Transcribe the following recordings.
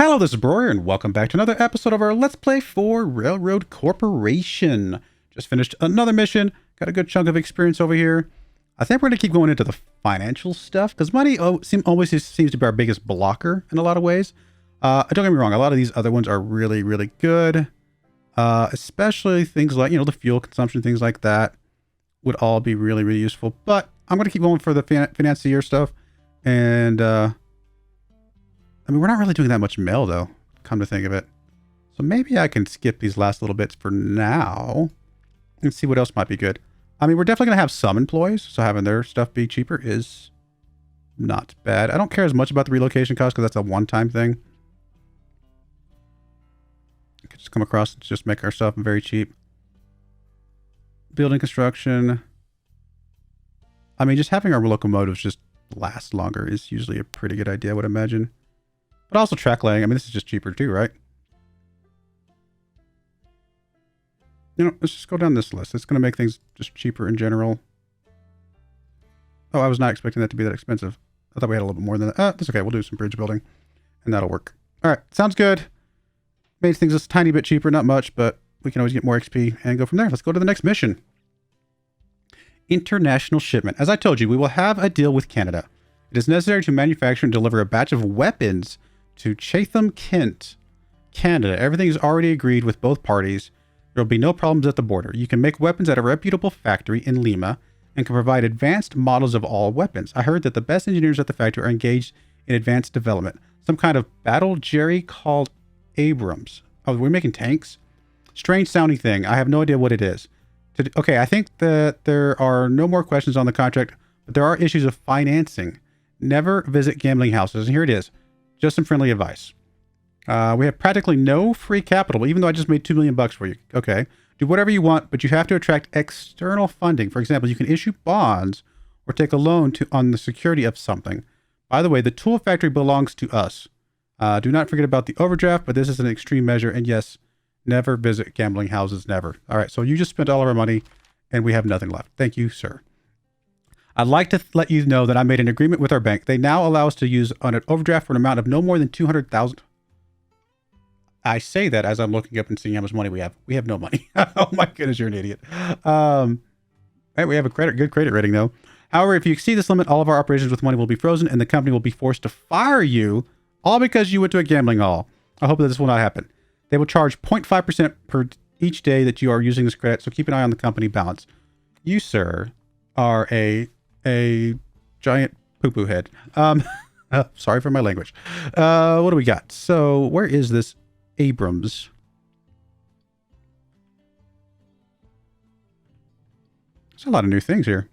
Hello, this is Broyer, and welcome back to another episode of our Let's Play for Railroad Corporation. Just finished another mission, got a good chunk of experience over here. I think we're going to keep going into the financial stuff, because money always seems to be our biggest blocker in a lot of ways. Don't get me wrong, a lot of these other ones are really, really good. Especially things like, the fuel consumption, things like that would all be really, really useful. But I'm going to keep going for the financier stuff, and I mean, we're not really doing that much mail, though, come to think of it. So maybe I can skip these last little bits for now and see what else might be good. I mean, we're definitely going to have some employees, so having their stuff be cheaper is not bad. I don't care as much about the relocation cost because that's a one-time thing. I could just come across and just make our stuff very cheap. Building construction. I mean, just having our locomotives just last longer is usually a pretty good idea, I would imagine. But also track laying. I mean, this is just cheaper too, right? Let's just go down this list. It's going to make things just cheaper in general. Oh, I was not expecting that to be that expensive. I thought we had a little bit more than that. That's okay. We'll do some bridge building, and that'll work. All right. Sounds good. Made things just a tiny bit cheaper. Not much, but we can always get more XP and go from there. Let's go to the next mission. International shipment. As I told you, we will have a deal with Canada. It is necessary to manufacture and deliver a batch of weapons to Chatham, Kent, Canada. Everything is already agreed with both parties. There will be no problems at the border. You can make weapons at a reputable factory in Lima and can provide advanced models of all weapons. I heard that the best engineers at the factory are engaged in advanced development. Some kind of battle jerry called Abrams. Oh, we're making tanks? Strange sounding thing. I have no idea what it is. Okay, I think that there are no more questions on the contract, but there are issues of financing. Never visit gambling houses. And here it is. Just some friendly advice. We have practically no free capital, even though I just made $2 million for you. Okay. Do whatever you want, but you have to attract external funding. For example, you can issue bonds or take a loan on the security of something. By the way, the tool factory belongs to us. Do not forget about the overdraft, but this is an extreme measure. And yes, never visit gambling houses. Never. All right. So you just spent all of our money and we have nothing left. Thank you, sir. I'd like to let you know that I made an agreement with our bank. They now allow us to use an overdraft for an amount of no more than $200,000. I say that as I'm looking up and seeing how much money we have. We have no money. Oh my goodness, you're an idiot. Right, we have a good credit rating though. However, if you exceed this limit, all of our operations with money will be frozen and the company will be forced to fire you, all because you went to a gambling hall. I hope that this will not happen. They will charge 0.5% per each day that you are using this credit, so keep an eye on the company balance. You, sir, are a giant poo-poo head. Sorry for my language. What do we got? So where is this Abrams? There's a lot of new things here.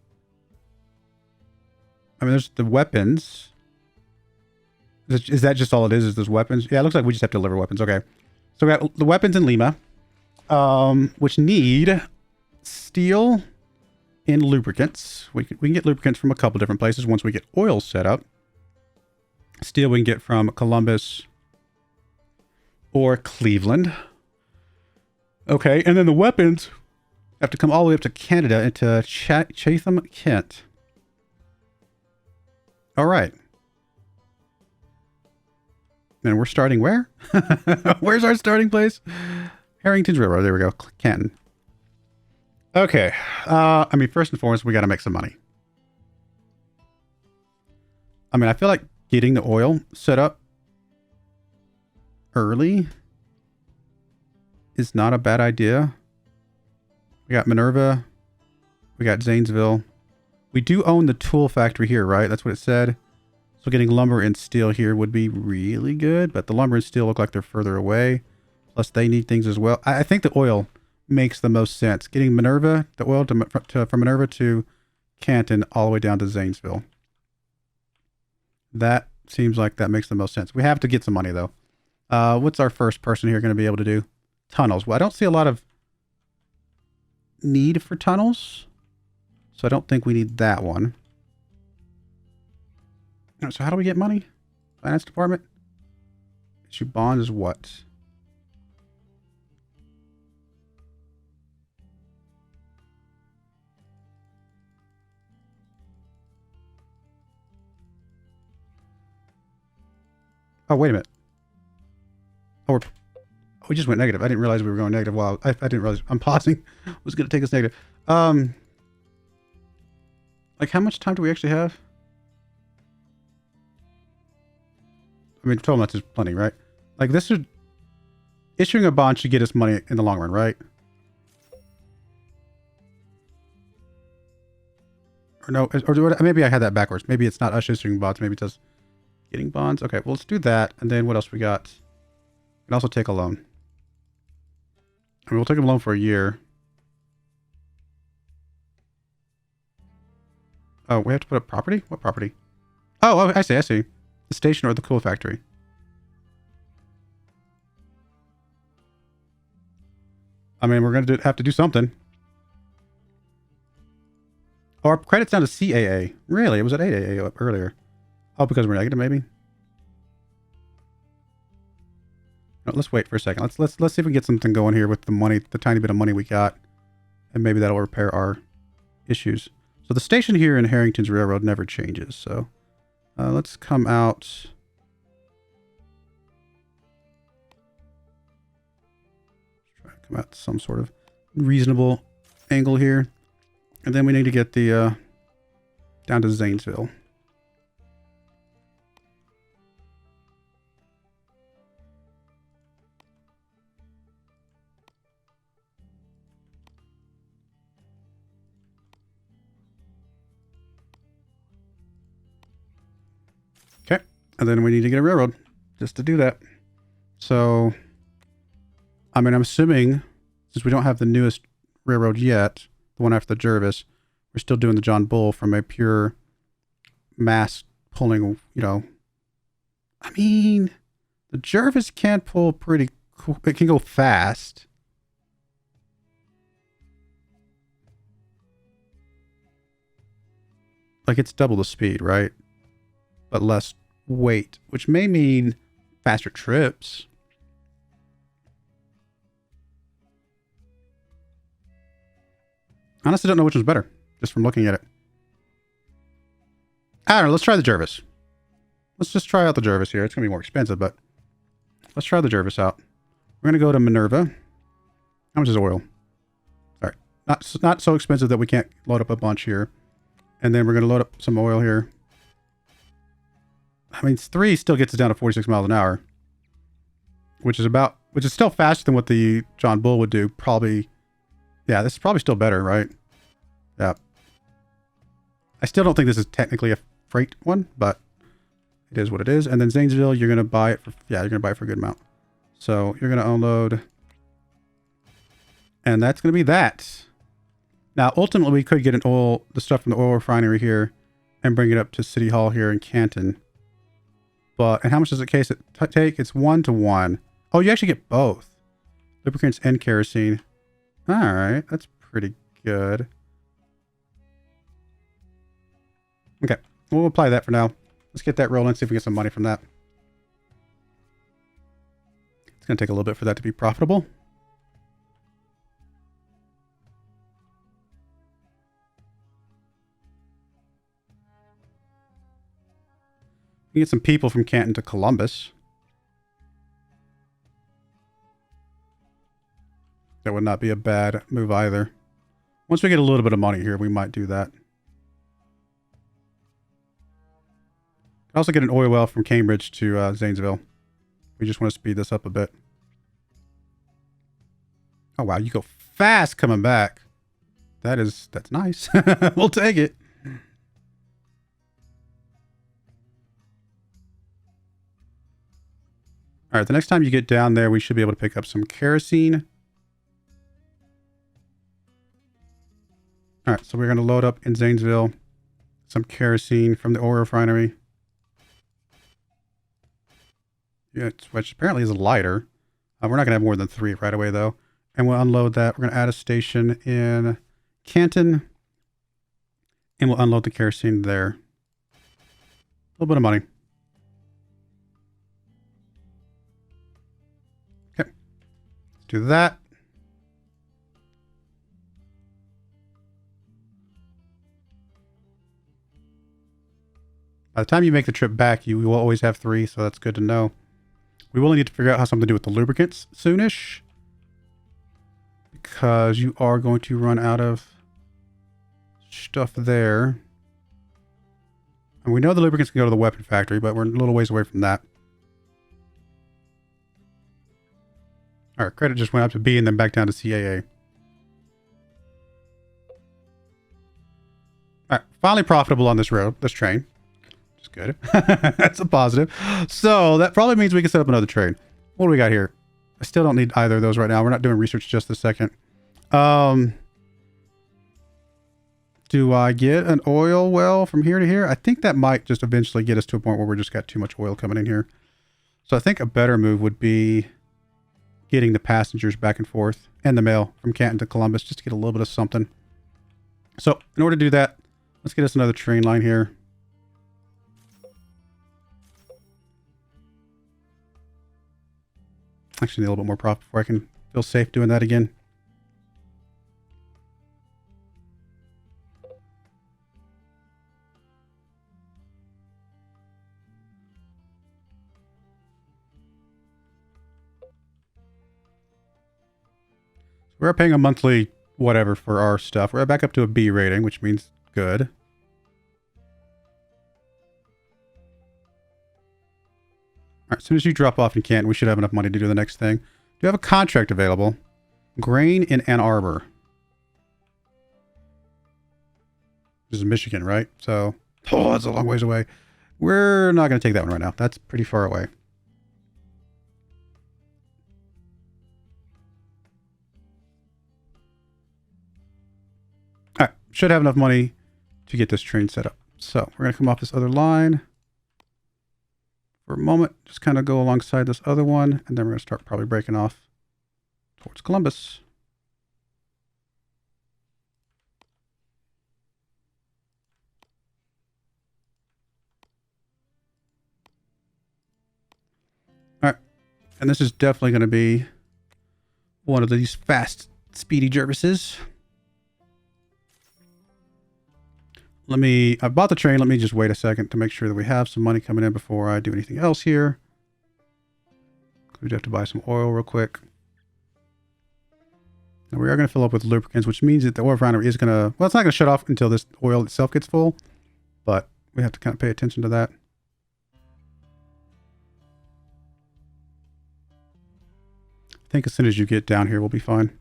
I mean, there's the weapons. Is that just all it is? Is those weapons? Yeah, it looks like we just have to deliver weapons. Okay. So we got the weapons in Lima, which need steel and lubricants. We can get lubricants from a couple different places once we get oil set up. Steel we can get from Columbus or Cleveland. Okay, and then the weapons have to come all the way up to Canada, into Chatham, Kent. All right. And we're starting where? Where's our starting place? Harrington's Railroad. There we go. Canton. Okay. I mean, first and foremost, we got to make some money. I mean, I feel like getting the oil set up early is not a bad idea. We got Minerva. We got Zanesville. We do own the tool factory here, right? That's what it said. So getting lumber and steel here would be really good, but the lumber and steel look like they're further away. Plus, they need things as well. I think the oil makes the most sense. Getting Minerva, the oil from Minerva to Canton all the way down to Zanesville. That seems like that makes the most sense. We have to get some money, though. What's our first person here going to be able to do? Tunnels. Well, I don't see a lot of need for tunnels, so I don't think we need that one. So how do we get money? Finance department? Issue bonds is what? Oh, wait a minute. Or we just went negative. I didn't realize we were going negative. Wow, I didn't realize. I'm pausing. It was going to take us negative. Like, how much time do we actually have? I mean, 12 months is plenty, right? Like, this should... Issuing a bond should get us money in the long run, right? Or no, or maybe I had that backwards. Maybe it's not us issuing bonds. Maybe it's us getting bonds. Okay, well, let's do that. And then what else we got? We can also take a loan. I mean, we'll take a loan for a year. Oh, we have to put up property? What property? Oh, I see. The station or the coal factory. I mean, we're going to have to do something. Oh, our credit's down to CAA. Really? It was at 8AA earlier. Oh, because we're negative, maybe? No, let's wait for a second. Let's see if we can get something going here with the money, the tiny bit of money we got. And maybe that'll repair our issues. So the station here in Harrington's Railroad never changes. So let's come out. Try to come out to some sort of reasonable angle here. And then we need to get the down to Zanesville. Okay, and then we need to get a railroad just to do that. So, I mean, I'm assuming since we don't have the newest railroad yet, the one after the Jervis, we're still doing the John Bull from a pure mass pulling, you know. I mean, the Jervis can pull pretty cool. It can go fast. Like, it's double the speed, right? But less weight, which may mean faster trips. Honestly, don't know which one's better, just from looking at it. I don't know. Let's try the Jervis. Let's just try out the Jervis here. It's going to be more expensive, but let's try the Jervis out. We're going to go to Minerva. How much is oil? Sorry. Not so expensive that we can't load up a bunch here. And then we're going to load up some oil here. I mean, 3 still gets us down to 46 miles an hour. Which is still faster than what the John Bull would do. Probably. Yeah, this is probably still better, right? Yeah. I still don't think this is technically a freight one, but it is what it is. And then Zanesville, you're going to buy it for, yeah, you're going to buy it for a good amount. So you're going to unload. And that's going to be that. Now, ultimately, we could get the stuff from the oil refinery here and bring it up to City Hall here in Canton. But, and how much does it take? It's 1 to 1. Oh, you actually get both. Lubricants and kerosene. All right, that's pretty good. Okay, we'll apply that for now. Let's get that rolling, see if we get some money from that. It's going to take a little bit for that to be profitable. We get some people from Canton to Columbus. That would not be a bad move either. Once we get a little bit of money here, we might do that. Also get an oil well from Cambridge to Zanesville. We just want to speed this up a bit. Oh, wow. You go fast coming back. That's nice. We'll take it. All right. The next time you get down there, we should be able to pick up some kerosene. All right. So we're going to load up in Zanesville some kerosene from the oil refinery. Yeah, which apparently is lighter. We're not going to have more than 3 right away, though. And we'll unload that. We're going to add a station in Canton. And we'll unload the kerosene there. A little bit of money. Okay. Let's do that. By the time you make the trip back, you will always have 3, so that's good to know. We will need to figure out how something to do with the lubricants soonish. Because you are going to run out of stuff there. And we know the lubricants can go to the weapon factory, but we're a little ways away from that. Alright, credit just went up to B and then back down to CAA. Alright, finally profitable on this road, this train. Which is good. That's a positive. So that probably means we can set up another train. What do we got here? I still don't need either of those right now. We're not doing research just a second. Do I get an oil well from here to here? I think that might just eventually get us to a point where we're just got too much oil coming in here. So I think a better move would be getting the passengers back and forth and the mail from Canton to Columbus just to get a little bit of something. So in order to do that, let's get us another train line here. Actually need a little bit more profit before I can feel safe doing that again. We're paying a monthly whatever for our stuff. We're back up to a B rating, which means good. All right, as soon as you drop off in Canton, we should have enough money to do the next thing. Do you have a contract available? Grain in Ann Arbor. This is Michigan, right? So, oh, that's a long ways away. We're not going to take that one right now. That's pretty far away. All right, should have enough money to get this train set up. So we're going to come off this other line for a moment. Just kind of go alongside this other one, and then we're going to start probably breaking off towards Columbus. All right, and this is definitely going to be one of these fast, speedy Jervises. I bought the train. Let me just wait a second to make sure that we have some money coming in before I do anything else here. We do have to buy some oil real quick. Now we are going to fill up with lubricants, which means that the oil refinery is going to, well, it's not going to shut off until this oil itself gets full, but we have to kind of pay attention to that. I think as soon as you get down here, we'll be fine.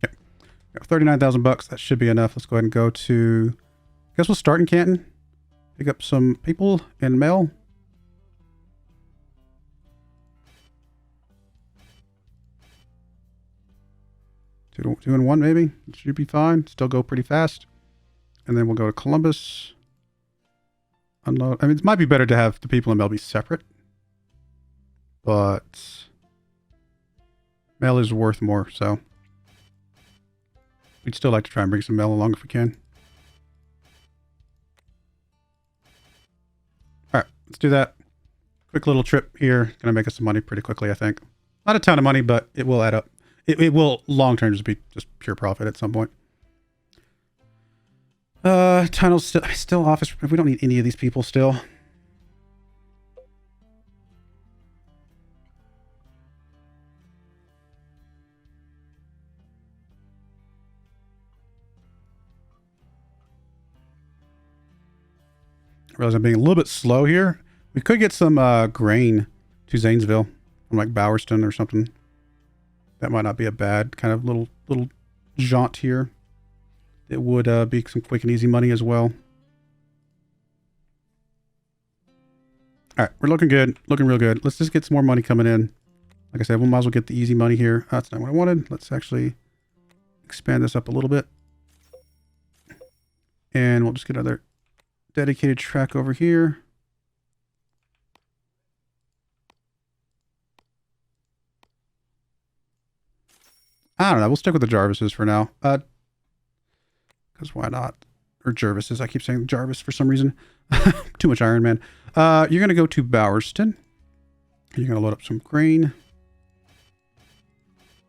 Yep. 39,000 bucks. That should be enough. Let's go ahead and go to, I guess we'll start in Canton. Pick up some people and mail. Two and one maybe. It should be fine. Still go pretty fast. And then we'll go to Columbus. Unload. I mean, it might be better to have the people in mail be separate. But mail is worth more, so we'd still like to try and bring some mail along if we can. Alright, let's do that. Quick little trip here. Gonna make us some money pretty quickly, I think. Not a ton of money, but it will add up. It will long term just be just pure profit at some point. Tunnels still office. We don't need any of these people still. I realize I'm being a little bit slow here. We could get some grain to Zanesville from like Bowerston or something. That might not be a bad kind of little jaunt here. It would be some quick and easy money as well. All right, we're looking good, looking real good. Let's just get some more money coming in. Like I said, we might as well get the easy money here. That's not what I wanted. Let's actually expand this up a little bit. And we'll just get another dedicated track over here. I don't know. We'll stick with the Jarvises for now. Because why not? Or Jervises. I keep saying Jarvis for some reason. Too much Iron Man. You're going to go to Bowerston. You're going to load up some grain.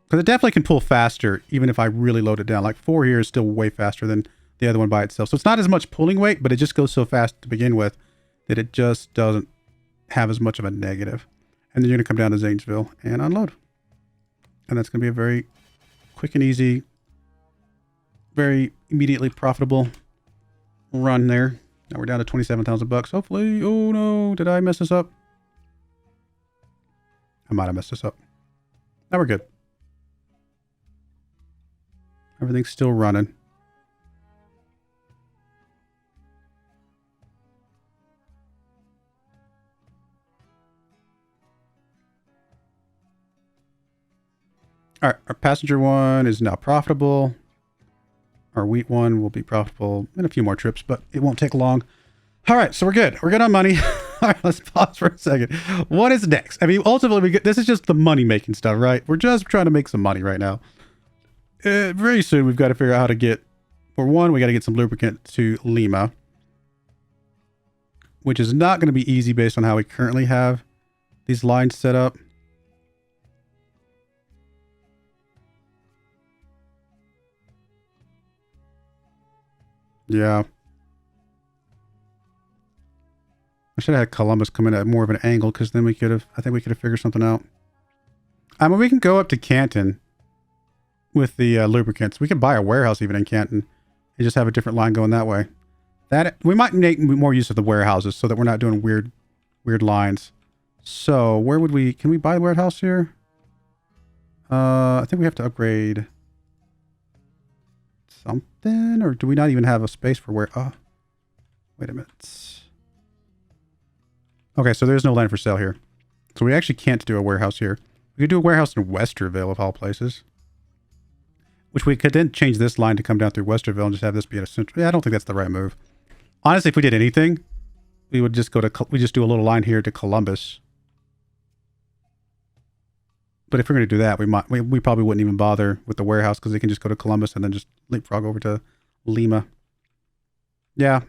Because it definitely can pull faster, even if I really load it down. Like 4 here is still way faster than the the other one by itself. So it's not as much pulling weight, but it just goes so fast to begin with that it just doesn't have as much of a negative. And then you're going to come down to Zanesville and unload. And that's going to be a very quick and easy, very immediately profitable run there. Now we're down to 27,000 bucks. Hopefully, oh no, did I mess this up? I might have messed this up. Now we're good. Everything's still running. All right, our passenger one is now profitable. Our wheat one will be profitable in a few more trips, but it won't take long. All right, so we're good. We're good on money. All right, let's pause for a second. What is next? I mean, ultimately, this is just the money-making stuff, right? We're just trying to make some money right now. Very soon, we've got to figure out how to get, for one, we got to get some lubricant to Lima, which is not going to be easy based on how we currently have these lines set up. Yeah. I should have had Columbus come in at more of an angle, because then we could have, I think we could have figured something out. I mean, we can go up to Canton with the lubricants. We could buy a warehouse even in Canton and just have a different line going that way. That we might make more use of the warehouses so that we're not doing weird lines. So where would we, can we buy the warehouse here? I think we have to upgrade something, or do we not even have a space for where, wait a minute. Okay, so there's no land for sale here. So we actually can't do a warehouse here. We could do a warehouse in Westerville of all places. Which we could then change this line to come down through Westerville and just have this be at a central. Yeah, I don't think that's the right move. Honestly, if we did anything, we would just go to, we just do a little line here to Columbus. But if we're going to do that, we probably wouldn't even bother with the warehouse, because they can just go to Columbus and then just leapfrog over to Lima. Yeah.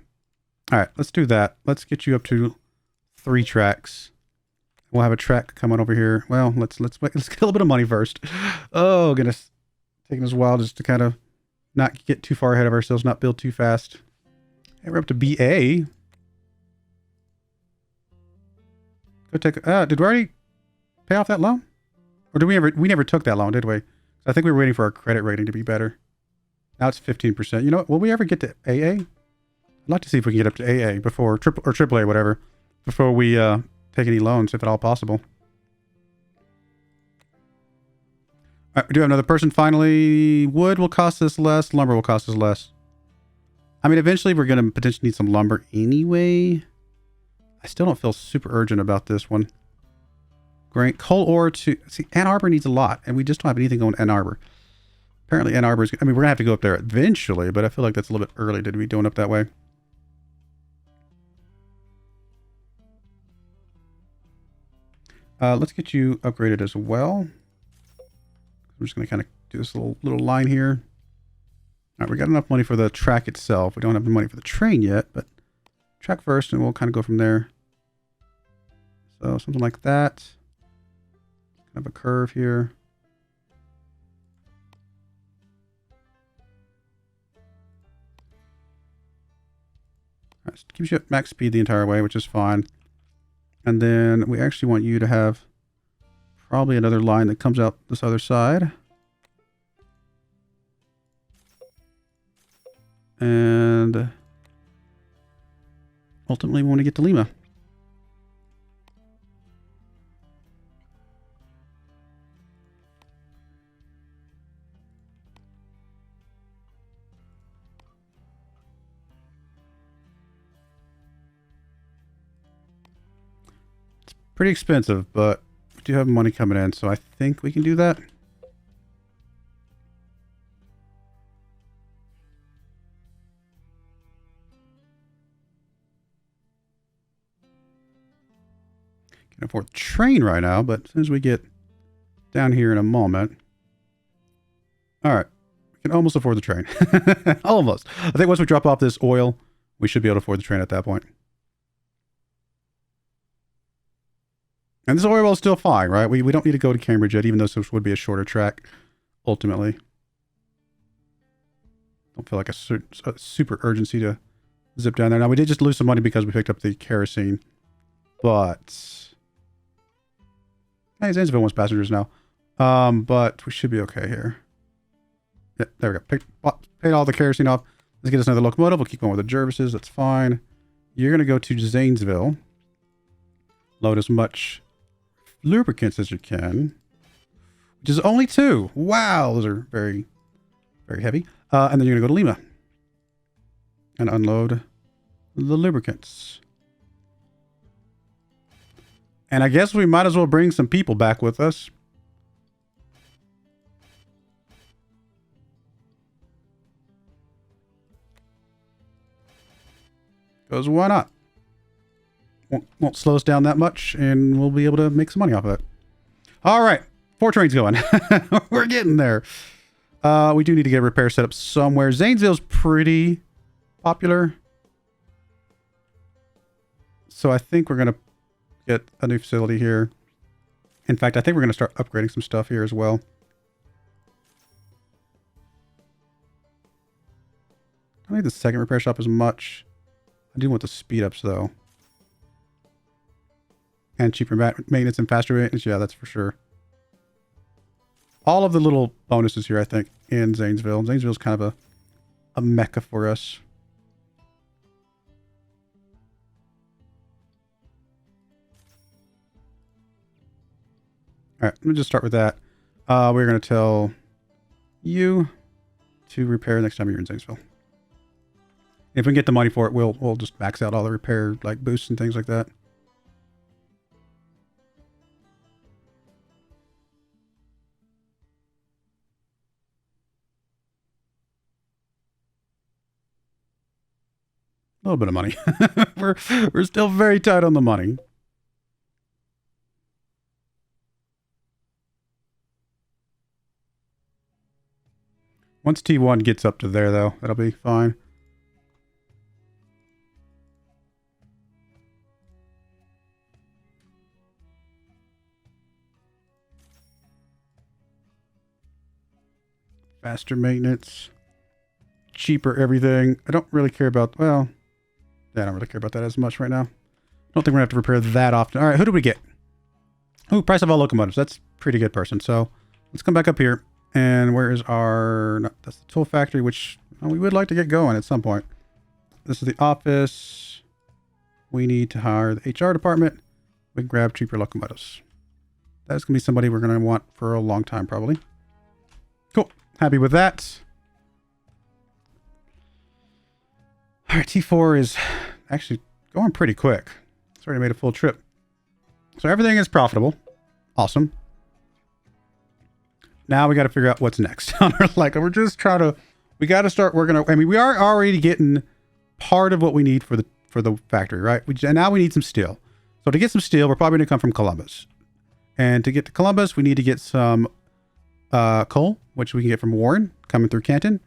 All right, let's do that. Let's get you up to 3 tracks. We'll have a track coming over here. Well, let's get a little bit of money first. Oh goodness, taking us a while just to kind of not get too far ahead of ourselves, not build too fast. Hey, we're up to BA. Go take. Did we already pay off that loan, or did we ever? We never took that loan, did we? I think we were waiting for our credit rating to be better. Now it's 15%. You know what? Will we ever get to AA? I'd like to see if we can get up to AA before AAA, whatever, before we take any loans, if at all possible. All right, we do have another person finally. Wood will cost us less. Lumber will cost us less. I mean, eventually we're going to potentially need some lumber anyway. I still don't feel super urgent about this one. Great. Coal ore to... See, Ann Arbor needs a lot, and we just don't have anything going to Ann Arbor. Apparently Ann Arbor is... I mean, we're going to have to go up there eventually, but I feel like that's a little bit early to be doing up that way. Let's get you upgraded as well. I'm just going to kind of do this little line here. All right, we got enough money for the track itself. We don't have the money for the train yet, but track first, and we'll kind of go from there. So something like that. Kind of a curve here. All right, so it keeps you at max speed the entire way, which is fine. And then we actually want you to have probably another line that comes out this other side. And ultimately we want to get to Lima. It's pretty expensive, but we do have money coming in, so I think we can do that. Can afford the train right now, but as soon as we get down here in a moment. All right. We can almost afford the train. Almost. I think once we drop off this oil, we should be able to afford the train at that point. And this oil well is still fine, right? We don't need to go to Cambridge yet, even though this would be a shorter track, ultimately. Don't feel like a super urgency to zip down there. Now, we did just lose some money because we picked up the kerosene. But... hey, Zanesville wants passengers now. But we should be okay here. Yeah, there we go. Paid all the kerosene off. Let's get us another locomotive. We'll keep going with the Jervises. That's fine. You're going to go to Zanesville. Load as much lubricants as you can. Which is only 2. Wow, those are very, very heavy. And then you're going to go to Lima. And unload the lubricants. And I guess we might as well bring some people back with us. Because why not? Won't slow us down that much, and we'll be able to make some money off of it. All right. 4 trains going. We're getting there. We do need to get a repair set up somewhere. Zanesville's pretty popular. So I think we're going to get a new facility here. In fact, I think we're going to start upgrading some stuff here as well. I don't need the second repair shop as much. I do want the speed ups though. And cheaper maintenance and faster maintenance. Yeah, that's for sure. All of the little bonuses here, I think, in Zanesville. Zanesville's kind of a mecca for us. All right, let me just start with that. We're going to tell you to repair next time you're in Zanesville. If we can get the money for it, we'll just max out all the repair like boosts and things like that. A little bit of money. we're still very tight on the money. Once T1 gets up to there, though, that'll be fine. Faster maintenance. Cheaper everything. I don't really care about... well, yeah, I don't really care about that as much right now. I don't think we're going to have to repair that often. All right, who do we get? Oh, price of all locomotives. That's a pretty good person. So let's come back up here. And where is our... no, that's the tool factory, which we would like to get going at some point. This is the office. We need to hire the HR department. We can grab cheaper locomotives. That's going to be somebody we're going to want for a long time, probably. Cool. Happy with that. All right, T4 is actually going pretty quick. It's already made a full trip. So everything is profitable. Awesome. Now we got to figure out what's next. We're just trying to... we got to start working... I mean, we are already getting part of what we need for the factory, right? And now we need some steel. So to get some steel, we're probably going to come from Columbus. And to get to Columbus, we need to get some coal, which we can get from Warren, coming through Canton.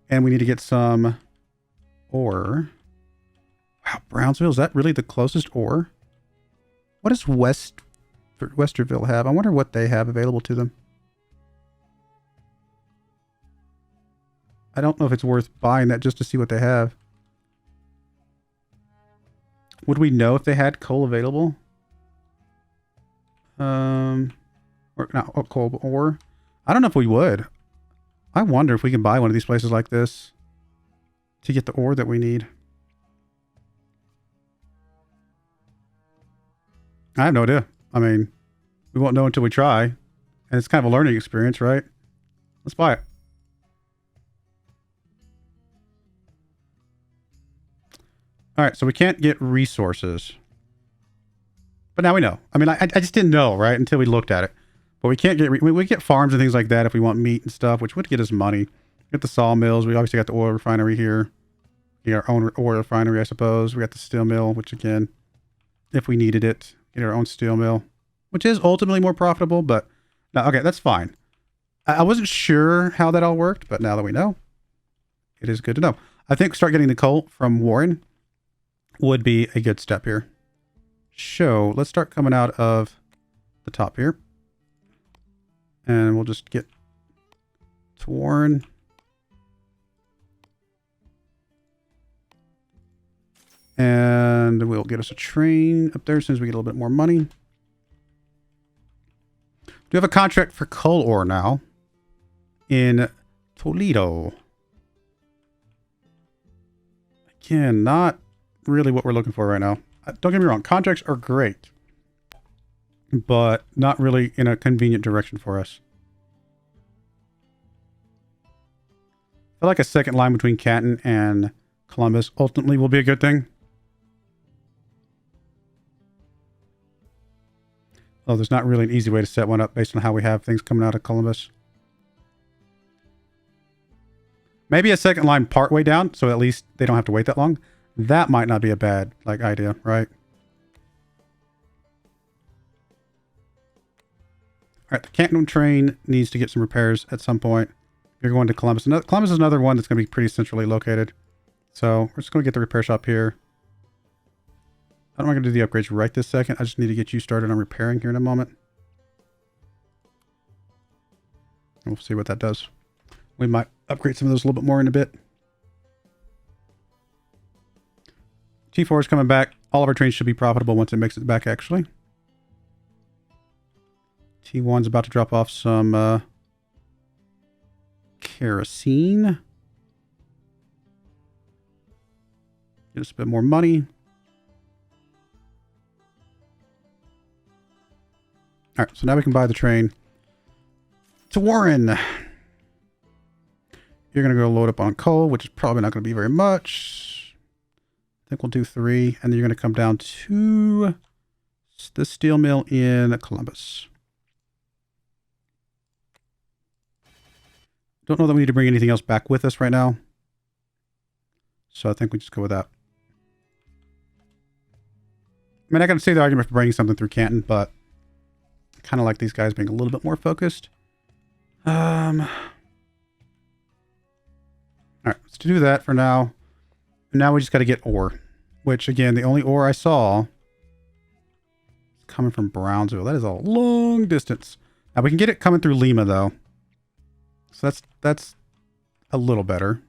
And we need to get some ore. Wow, Brownsville, is that really the closest ore? What does Westerville have? I wonder what they have available to them. I don't know if it's worth buying that just to see what they have. Would we know if they had coal available? Or not coal ore. I don't know if we would. I wonder if we can buy one of these places like this to get the ore that we need. I have no idea. I mean, we won't know until we try. And it's kind of a learning experience, right? Let's buy it. All right, so we can't get resources. But now we know. I mean, I just didn't know, right, until we looked at it. But we can't get... we get farms and things like that if we want meat and stuff, which would get us money. Get the sawmills. We obviously got the oil refinery here. Get our own oil refinery, I suppose. We got the steel mill, which again, if we needed it, get our own steel mill, which is ultimately more profitable, but... no, okay, that's fine. I wasn't sure how that all worked, but now that we know, it is good to know. I think start getting the coal from Warren would be a good step here. So let's start coming out of the top here. And we'll just get to Warren. And we'll get us a train up there as soon as we get a little bit more money. We have a contract for coal ore now in Toledo. Again, not really what we're looking for right now. Don't get me wrong, contracts are great, but not really in a convenient direction for us. I feel like a second line between Canton and Columbus ultimately will be a good thing. Oh, there's not really an easy way to set one up based on how we have things coming out of Columbus. Maybe a second line part way down, so at least they don't have to wait that long. That might not be a bad idea, right? All right, the Canton train needs to get some repairs at some point. You're going to Columbus. Columbus is another one that's going to be pretty centrally located. So we're just going to get the repair shop here. I'm not going to do the upgrades right this second. I just need to get you started on repairing here in a moment. We'll see what that does. We might upgrade some of those a little bit more in a bit. T4 is coming back. All of our trains should be profitable once it makes it back, actually. T1's about to drop off some kerosene. Get us a bit more money. All right, so now we can buy the train to Warren. You're going to go load up on coal, which is probably not going to be very much. I think we'll do 3. And then you're going to come down to the steel mill in Columbus. Don't know that we need to bring anything else back with us right now. So I think we just go with that. I mean, I can see the argument for bringing something through Canton, but I kind of like these guys being a little bit more focused. All right, let's do that for now. And now we just got to get ore, which again, the only ore I saw is coming from Brownsville. That is a long distance. Now we can get it coming through Lima though. So that's a little better.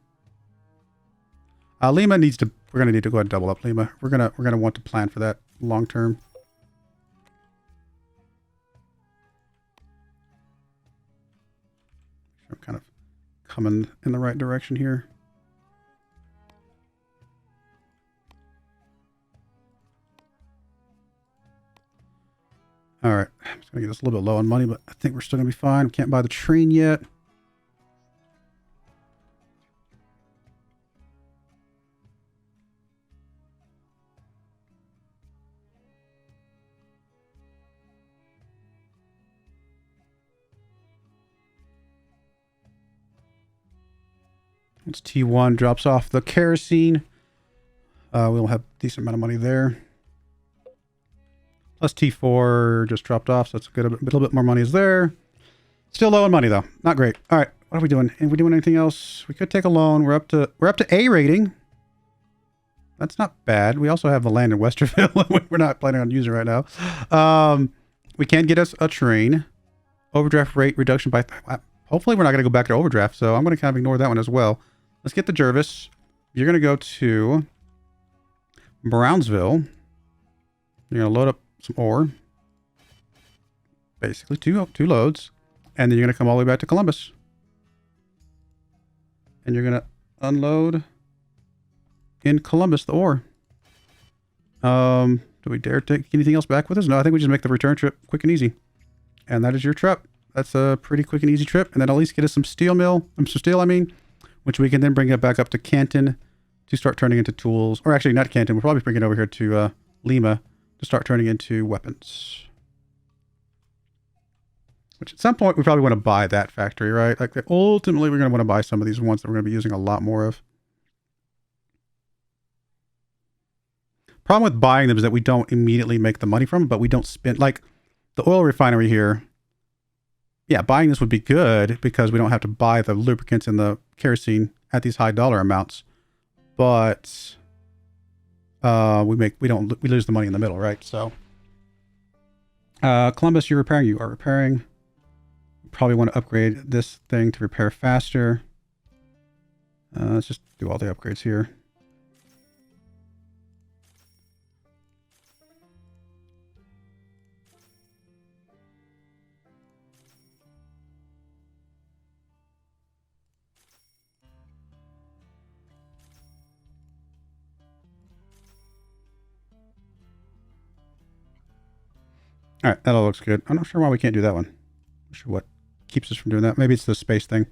Lima needs to, we're going to need to go ahead and double up Lima. We're going to want to plan for that long term. I'm kind of coming in the right direction here. All right, I'm just going to get us a little bit low on money, but I think we're still going to be fine. We can't buy the train yet. Once T1 drops off the kerosene, we'll have a decent amount of money there. Plus T4 just dropped off, so it's a little bit more money is there. Still low on money though, not great. All right, what are we doing? Are we doing anything else? We could take a loan. We're up to A rating. That's not bad. We also have the land in Westerville. We're not planning on using right now. We can get us a train. Overdraft rate reduction by. Hopefully, we're not going to go back to overdraft, so I'm going to kind of ignore that one as well. Let's get the Jervis. You're going to go to Brownsville. You're going to load up some ore. Basically, two loads. And then you're going to come all the way back to Columbus. And you're going to unload in Columbus the ore. Do we dare take anything else back with us? No, I think we just make the return trip quick and easy. And that is your trip. That's a pretty quick and easy trip. And then at least get us some steel, which we can then bring it back up to Canton to start turning into tools. Or actually, not Canton. We'll probably bring it over here to Lima to start turning into weapons. Which at some point, we probably want to buy that factory, right? Like, ultimately, we're going to want to buy some of these ones that we're going to be using a lot more of. Problem with buying them is that we don't immediately make the money from them, but we don't spend, like, the oil refinery here. Yeah, buying this would be good because we don't have to buy the lubricants and the kerosene at these high dollar amounts. But we lose the money in the middle, right? So Columbus, you're repairing. You are repairing. Probably want to upgrade this thing to repair faster. Let's just do all the upgrades here. All right, that all looks good. I'm not sure why we can't do that one. Not sure what keeps us from doing that. Maybe it's the space thing.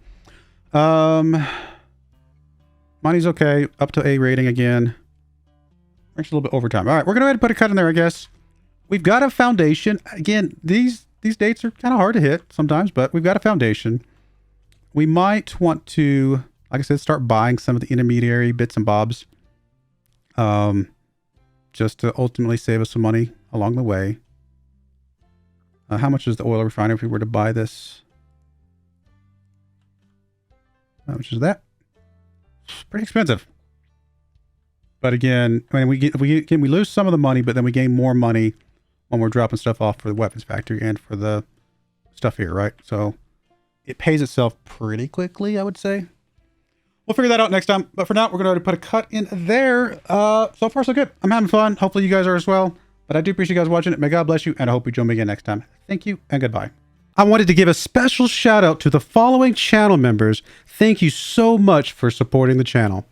Money's okay. Up to A rating again. Actually, a little bit overtime. All right, we're going to go ahead and put a cut in there, I guess. We've got a foundation. Again, these dates are kind of hard to hit sometimes, but we've got a foundation. We might want to, like I said, start buying some of the intermediary bits and bobs. Just to ultimately save us some money along the way. How much is the oil refiner if we were to buy this? How much is that? It's pretty expensive. But again, I mean, we lose some of the money, but then we gain more money when we're dropping stuff off for the weapons factory and for the stuff here, right? So it pays itself pretty quickly, I would say. We'll figure that out next time. But for now, we're going to put a cut in there. So far, so good. I'm having fun. Hopefully you guys are as well. But I do appreciate you guys watching it. May God bless you, and I hope you join me again next time. Thank you, and goodbye. I wanted to give a special shout out to the following channel members. Thank you so much for supporting the channel.